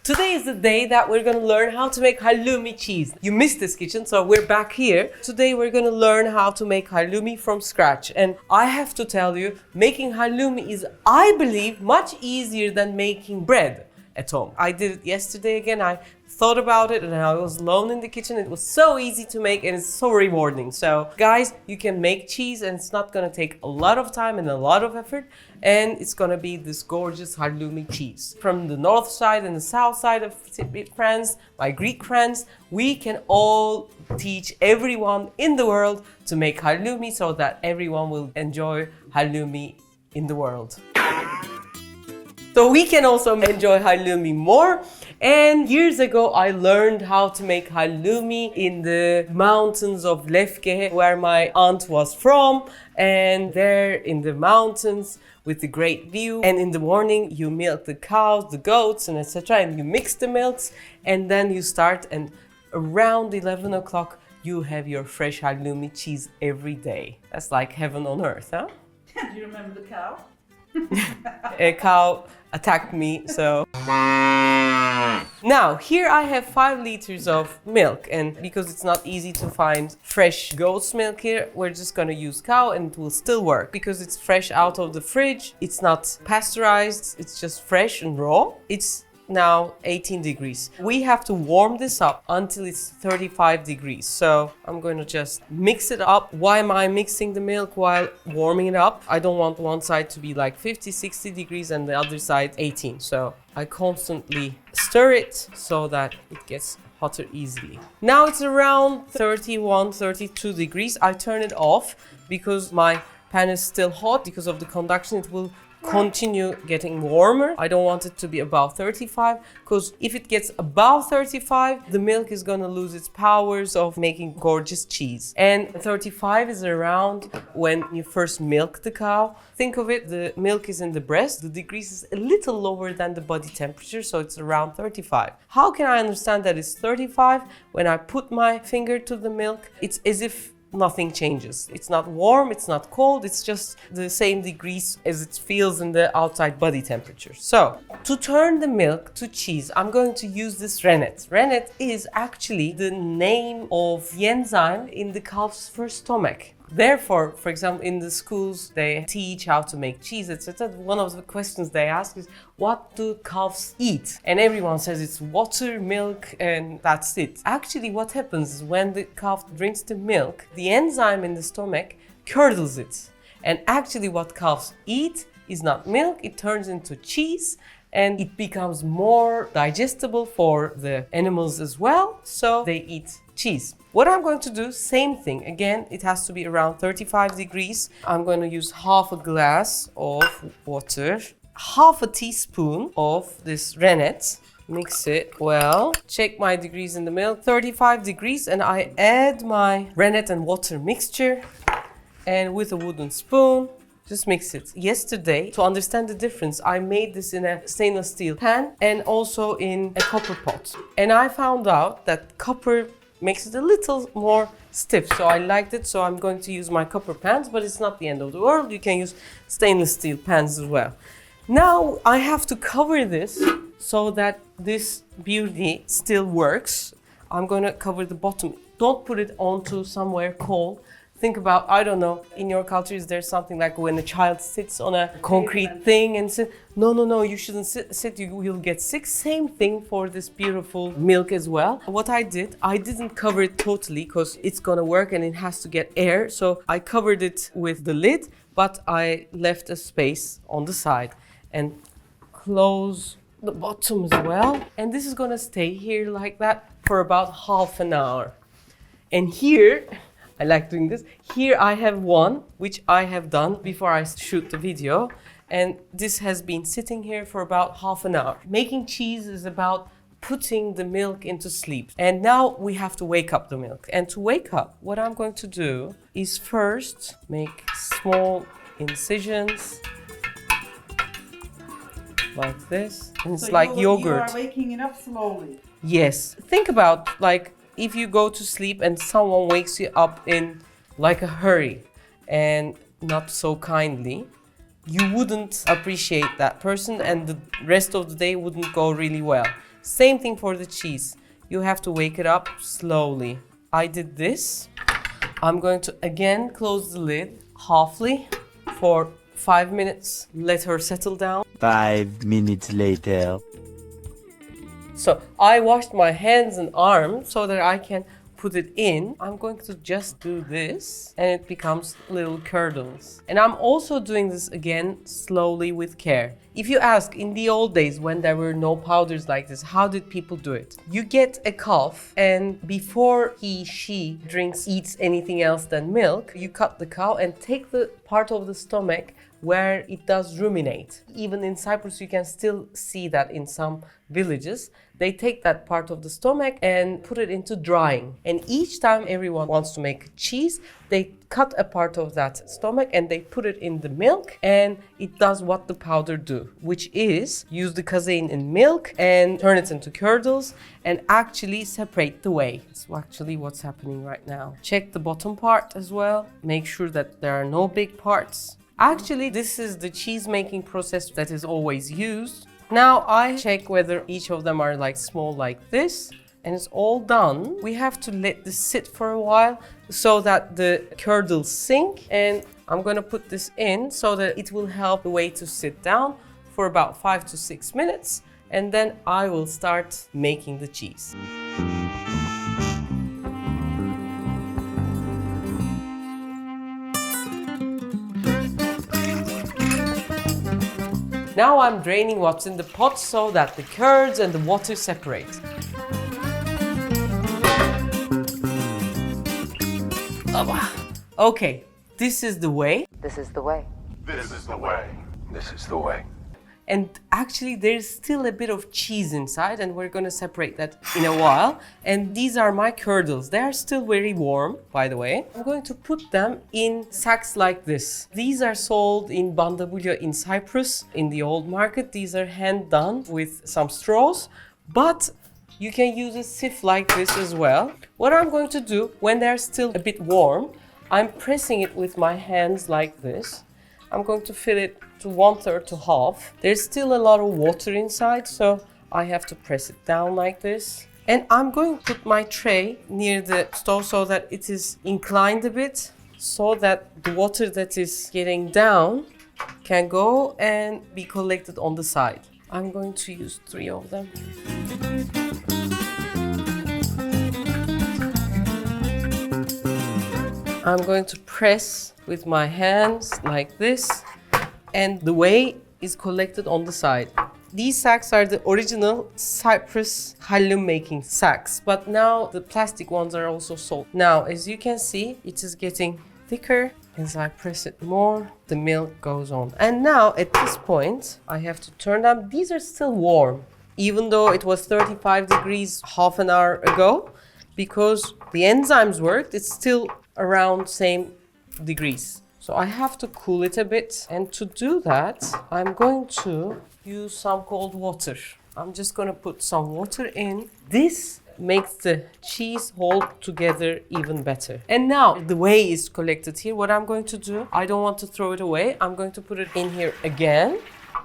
Today is the day that we're gonna learn how to make halloumi cheese. You missed this kitchen, so we're back here. Today we're gonna learn how to make halloumi from scratch. And I have to tell you, making halloumi is, I believe, much easier than making bread at home. I did it yesterday again. I thought about it and I was alone in the kitchen. It was so easy to make and it's so rewarding. So guys, you can make cheese and it's not gonna take a lot of time and a lot of effort, and it's gonna be this gorgeous halloumi cheese. From the north side and the south side of France, my Greek friends, we can all teach everyone in the world to make halloumi so that everyone will enjoy halloumi in the world. So we can also enjoy halloumi more. And years ago, I learned how to make halloumi in the mountains of Lefke, where my aunt was from. And there in the mountains with the great view. And in the morning, you milk the cows, the goats, and etc. And you mix the milks. And then you start, and around 11 o'clock, you have your fresh halloumi cheese every day. That's like heaven on earth, huh? Do you remember the cow? A cow attacked me, so. Now, here I have 5 liters of milk, and because it's not easy to find fresh goat's milk here, we're just gonna use cow and it will still work. Because it's fresh out of the fridge, it's not pasteurized, it's just fresh and raw. It's now 18 degrees. We have to warm this up until it's 35 degrees. So I'm going to just mix it up. Why am I mixing the milk while warming it up? I don't want one side to be like 50, 60 degrees and the other side 18. So I constantly stir it so that it gets hotter easily. Now it's around 31, 32 degrees. I turn it off because my pan is still hot. Because of the conduction, it will continue getting warmer. I don't want it to be above 35, because if it gets above 35, the milk is gonna lose its powers of making gorgeous cheese. And 35 is around when you first milk the cow. Think of it, the milk is in the breast, the degrees is a little lower than the body temperature, so it's around 35. How can I understand that it's 35? When I put my finger to the milk, it's as if nothing changes. It's not warm, it's not cold, it's just the same degrees as it feels in the outside body temperature. So, to turn the milk to cheese, I'm going to use this rennet. Rennet is actually the name of the enzyme in the calf's first stomach. Therefore, for example, in the schools, they teach how to make cheese, etc. One of the questions they ask is, what do calves eat? And everyone says it's water, milk, and that's it. Actually, what happens is when the calf drinks the milk, the enzyme in the stomach curdles it. And actually what calves eat is not milk, it turns into cheese, and it becomes more digestible for the animals as well, so they eat cheese. What I'm going to do, same thing. Again, it has to be around 35 degrees. I'm going to use half a glass of water, half a teaspoon of this rennet. Mix it well. Check my degrees in the milk, 35 degrees, and I add my rennet and water mixture, and with a wooden spoon, just mix it. Yesterday, to understand the difference, I made this in a stainless steel pan and also in a copper pot. And I found out that copper makes it a little more stiff, so I liked it, so I'm going to use my copper pans, but it's not the end of the world. You can use stainless steel pans as well. Now I have to cover this so that this beauty still works. I'm going to cover the bottom. Don't put it onto somewhere cold. Think about, I don't know, in your culture, is there something like when a child sits on a concrete thing and says, no, you shouldn't sit, you'll get sick. Same thing for this beautiful milk as well. What I did, I didn't cover it totally because it's gonna work and it has to get air. So I covered it with the lid, but I left a space on the side and close the bottom as well. And this is gonna stay here like that for about half an hour. And here, I like doing this. Here I have one, which I have done before I shoot the video. And this has been sitting here for about half an hour. Making cheese is about putting the milk into sleep. And now we have to wake up the milk. And to wake up, what I'm going to do is first make small incisions like this. And it's so like yogurt. You are waking it up slowly. Yes. Think about like if you go to sleep and someone wakes you up in like a hurry and not so kindly, you wouldn't appreciate that person and the rest of the day wouldn't go really well. Same thing for the cheese. You have to wake it up slowly. I did this. I'm going to again close the lid halfly for 5 minutes. Let her settle down. 5 minutes later. So I washed my hands and arms so that I can put it in. I'm going to just do this and it becomes little curdles. And I'm also doing this again slowly with care. If you ask, in the old days when there were no powders like this, how did people do it? You get a calf and before she eats anything else than milk, you cut the cow and take the part of the stomach where it does ruminate. Even in Cyprus, you can still see that in some villages. They take that part of the stomach and put it into drying. And each time everyone wants to make cheese, they cut a part of that stomach and they put it in the milk and it does what the powder do, which is use the casein in milk and turn it into curdles and actually separate the whey. It's actually what's happening right now. Check the bottom part as well. Make sure that there are no big parts. Actually, this is the cheese making process that is always used. Now I check whether each of them are like small like this, and it's all done. We have to let this sit for a while so that the curdles sink, and I'm gonna put this in so that it will help the whey to sit down for about 5 to 6 minutes, and then I will start making the cheese. Now I'm draining what's in the pot so that the curds and the water separate. Okay, this is the whey. This is the way. This is the way. This is the way. And actually there's still a bit of cheese inside and we're gonna separate that in a while. And these are my curdles. They are still very warm, by the way. I'm going to put them in sacks like this. These are sold in Bandabulya in Cyprus, in the old market. These are hand done with some straws, but you can use a sieve like this as well. What I'm going to do, when they're still a bit warm, I'm pressing it with my hands like this. I'm going to fill it to 1/3 to half. There's still a lot of water inside, so I have to press it down like this. And I'm going to put my tray near the stove so that it is inclined a bit, so that the water that is getting down can go and be collected on the side. I'm going to use 3 of them. I'm going to press with my hands like this, and the whey is collected on the side. These sacks are the original Cyprus Halloumi making sacks, but now the plastic ones are also sold. Now, as you can see, it is getting thicker. As I press it more, the milk goes on. And now, at this point, I have to turn them. These are still warm, even though it was 35 degrees half an hour ago, because the enzymes worked, it's still around same degrees. So I have to cool it a bit, and to do that, I'm going to use some cold water. I'm just going to put some water in. This makes the cheese hold together even better. And now the whey is collected here. What I'm going to do, I don't want to throw it away. I'm going to put it in here again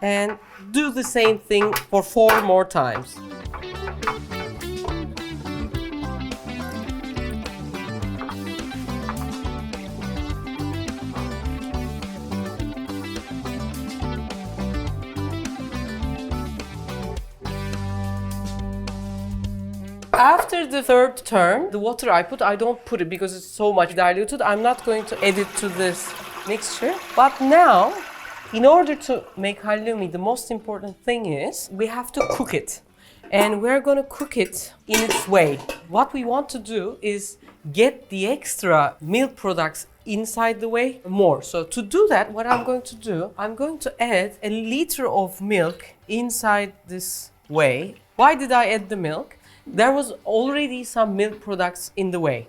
and do the same thing for 4 more times. After the 3rd turn, the water I don't put it because it's so much diluted. I'm not going to add it to this mixture. But now, in order to make halloumi, the most important thing is we have to cook it. And we're going to cook it in its way. What we want to do is get the extra milk products inside the whey more. So to do that, what I'm going to do, I'm going to add a liter of milk inside this whey. Why did I add the milk? There was already some milk products in the whey,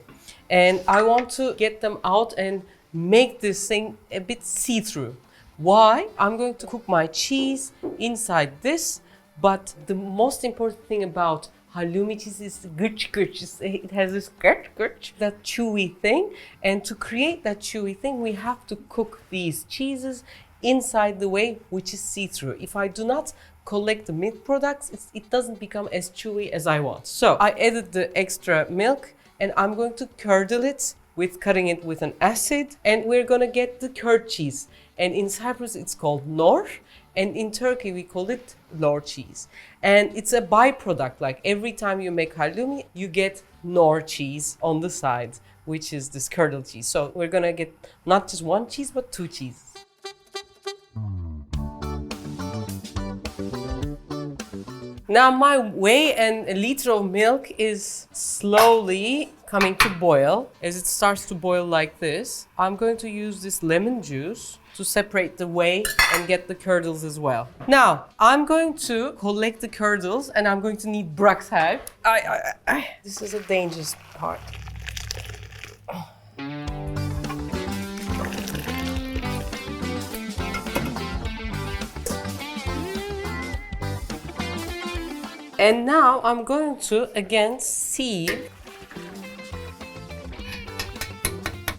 and I want to get them out and make this thing a bit see-through. Why? I'm going to cook my cheese inside this, but the most important thing about halloumi cheese is the gırç. It has this gırç, that chewy thing, and to create that chewy thing, we have to cook these cheeses inside the whey, which is see-through. If I do not collect the milk products, it doesn't become as chewy as I want. So I added the extra milk and I'm going to curdle it with cutting it with an acid, and we're gonna get the curd cheese. And in Cyprus it's called nor, and in Turkey we call it lor cheese. And it's a byproduct, like every time you make halloumi, you get nor cheese on the side, which is this curdled cheese. So we're gonna get not just one cheese, but 2 cheeses. Now my whey and a liter of milk is slowly coming to boil. As it starts to boil like this, I'm going to use this lemon juice to separate the whey and get the curdles as well. Now, I'm going to collect the curdles and I'm going to need Braxhag. This is a dangerous part. And now I'm going to again sieve.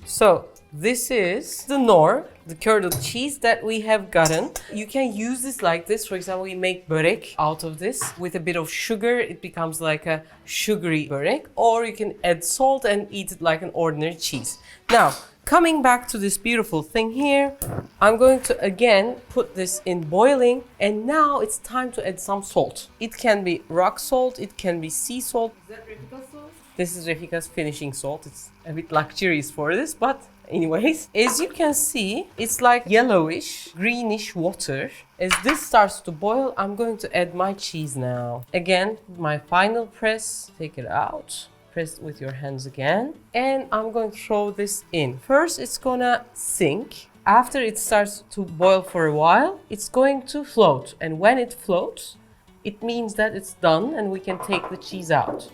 So this is the nor, the curdled cheese that we have gotten. You can use this like this. For example, we make börek out of this with a bit of sugar. It becomes like a sugary börek. Or you can add salt and eat it like an ordinary cheese. Now, coming back to this beautiful thing here, I'm going to again put this in boiling, and now it's time to add some salt. It can be rock salt, it can be sea salt. Is that Refika salt? This is Refika's finishing salt. It's a bit luxurious for this, but anyways. As you can see, it's like yellowish, greenish water. As this starts to boil, I'm going to add my cheese now. Again, my final press, take it out. Press it with your hands again, and I'm going to throw this in. First, it's gonna sink. After it starts to boil for a while, it's going to float. And when it floats, it means that it's done and we can take the cheese out.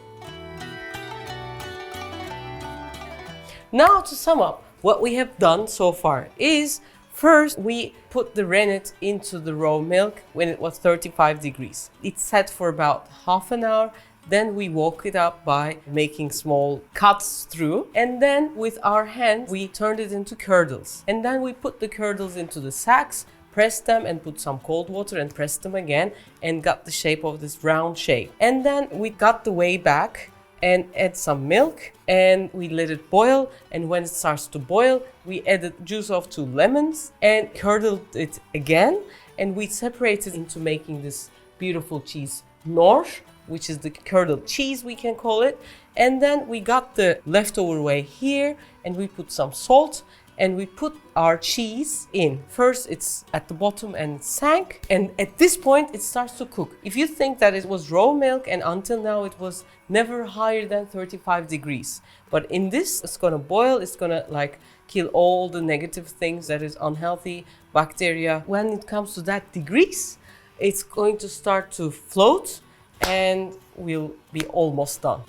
Now, to sum up, what we have done so far is first we put the rennet into the raw milk when it was 35 degrees. It sat for about half an hour. Then we woke it up by making small cuts through. And then with our hands, we turned it into curdles. And then we put the curdles into the sacks, pressed them and put some cold water and pressed them again and got the shape of this round shape. And then we got the whey back and add some milk and we let it boil. And when it starts to boil, we added juice of 2 lemons and curdled it again. And we separated into making this beautiful cheese nor, which is the curdled cheese, we can call it. And then we got the leftover whey here and we put some salt and we put our cheese in. First it's at the bottom and it sank, and at this point it starts to cook. If you think that it was raw milk and until now it was never higher than 35 degrees. But in this, it's gonna boil, it's gonna like kill all the negative things that is unhealthy, bacteria. When it comes to that degrees, it's going to start to float and we'll be almost done.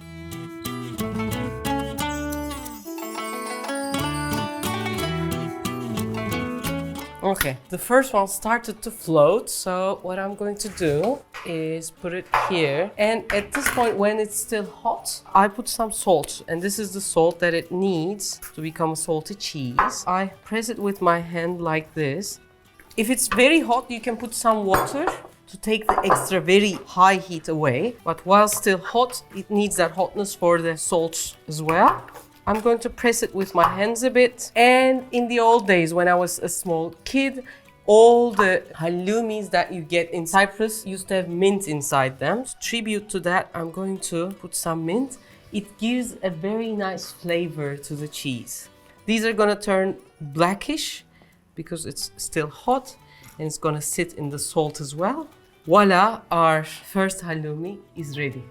Okay, the first one started to float, so what I'm going to do is put it here. And at this point, when it's still hot, I put some salt. And this is the salt that it needs to become a salty cheese. I press it with my hand like this. If it's very hot, you can put some water to take the extra very high heat away. But while still hot, it needs that hotness for the salt as well. I'm going to press it with my hands a bit. And in the old days, when I was a small kid, all the halloumis that you get in Cyprus used to have mint inside them. To tribute to that, I'm going to put some mint. It gives a very nice flavor to the cheese. These are gonna turn blackish because it's still hot and it's gonna sit in the salt as well. Voila, our first halloumi is ready.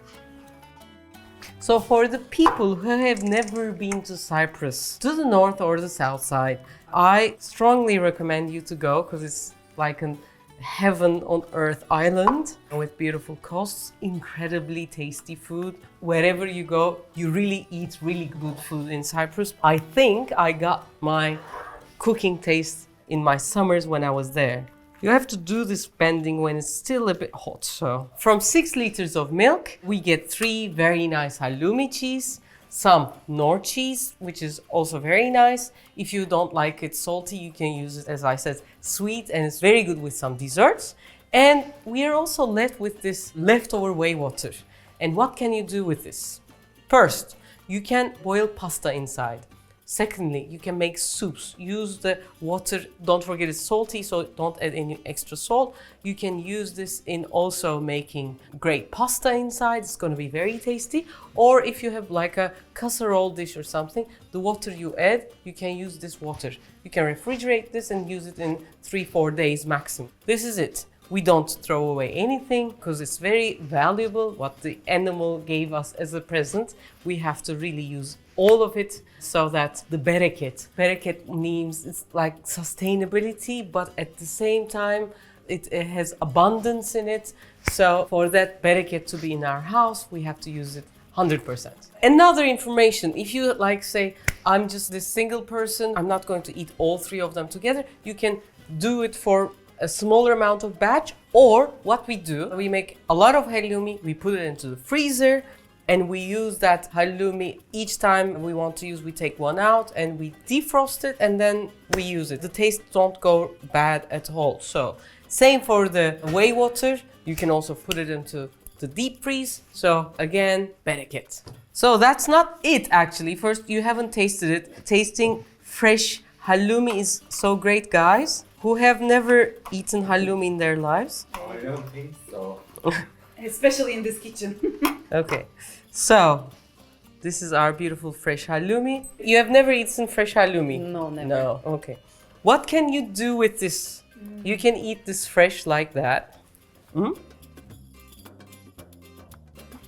So for the people who have never been to Cyprus, to the north or the south side, I strongly recommend you to go because it's like a heaven on earth island with beautiful coasts, incredibly tasty food. Wherever you go, you really eat really good food in Cyprus. I think I got my cooking taste in my summers when I was there. You have to do this bending when it's still a bit hot. So from 6 liters of milk, we get 3 very nice halloumi cheese, some nor cheese, which is also very nice. If you don't like it salty, you can use it, as I said, sweet, and it's very good with some desserts. And we are also left with this leftover whey water. And what can you do with this? First, you can boil pasta inside. Secondly, you can make soups. Use the water, don't forget it's salty, so don't add any extra salt. You can use this in also making great pasta inside. It's going to be very tasty. Or if you have like a casserole dish or something, the water you add, you can use this water. You can refrigerate this and use it in 3-4 days maximum. This is it. We don't throw away anything because it's very valuable what the animal gave us as a present. We have to really use all of it so that the bereket means it's like sustainability, but at the same time it has abundance in it. So for that bereket to be in our house, we have to use it 100%. Another information, if you like say, I'm just this single person, I'm not going to eat all 3 of them together, you can do it for a smaller amount of batch, or what we do, we make a lot of halloumi, we put it into the freezer, and we use that halloumi each time we want to use, we take one out and we defrost it and then we use it. The taste don't go bad at all. So same for the whey water, you can also put it into the deep freeze. So again, bereket. So that's not it actually. First, you haven't tasted it. Tasting fresh halloumi is so great, guys. Who have never eaten halloumi in their lives? I don't think so. Especially in this kitchen. Okay, so this is our beautiful fresh halloumi. You have never eaten fresh halloumi? No, never. No, okay. What can you do with this? You can eat this fresh like that.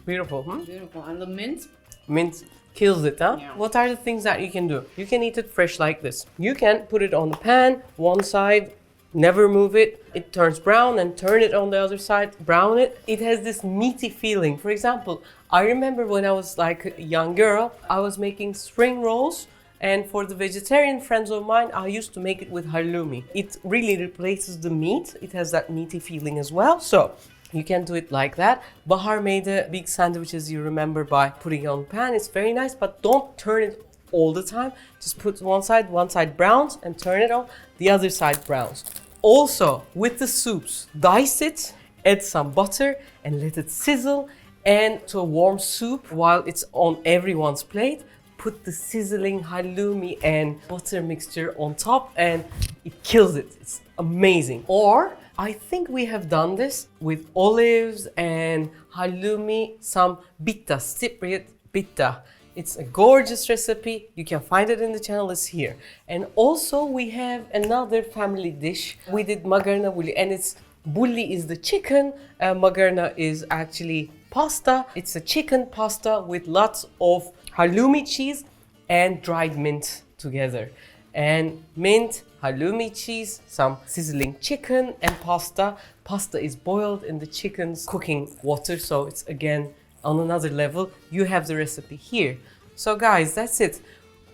Beautiful, Beautiful. And the mint? Mint kills it, huh? Yeah. What are the things that you can do? You can eat it fresh like this. You can put it on the pan, one side, never move it. It turns brown and turn it on the other side, brown it. It has this meaty feeling. For example, I remember when I was like a young girl, I was making spring rolls. And for the vegetarian friends of mine, I used to make it with halloumi. It really replaces the meat. It has that meaty feeling as well. So you can do it like that. Bahar made a big sandwiches, you remember, by putting it on the pan. It's very nice, but don't turn it all the time. Just put one side browns and turn it on, the other side browns. Also, with the soups, dice it, add some butter and let it sizzle. And to a warm soup, while it's on everyone's plate, put the sizzling halloumi and butter mixture on top and it kills it. It's amazing. Or I think we have done this with olives and halloumi, some bitta, Cypriot bitta. It's a gorgeous recipe. You can find it in the channel, it's here. And also we have another family dish. We did magarna bulli, and it's bulli is the chicken, magarna is actually pasta. It's a chicken pasta with lots of halloumi cheese and dried mint together. And mint, halloumi cheese, some sizzling chicken and pasta. Pasta is boiled in the chicken's cooking water, so it's again on another level. You have the recipe here. So guys, that's it.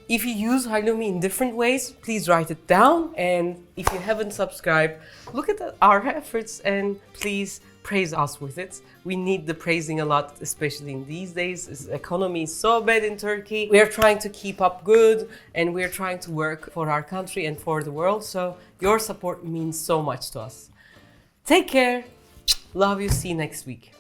If you use halloumi in different ways, please write it down. And if you haven't subscribed, look at our efforts and please praise us with it. We need the praising a lot, especially in these days. The economy is so bad in Turkey. We are trying to keep up good and we are trying to work for our country and for the world. So your support means so much to us. Take care. Love you. See you next week.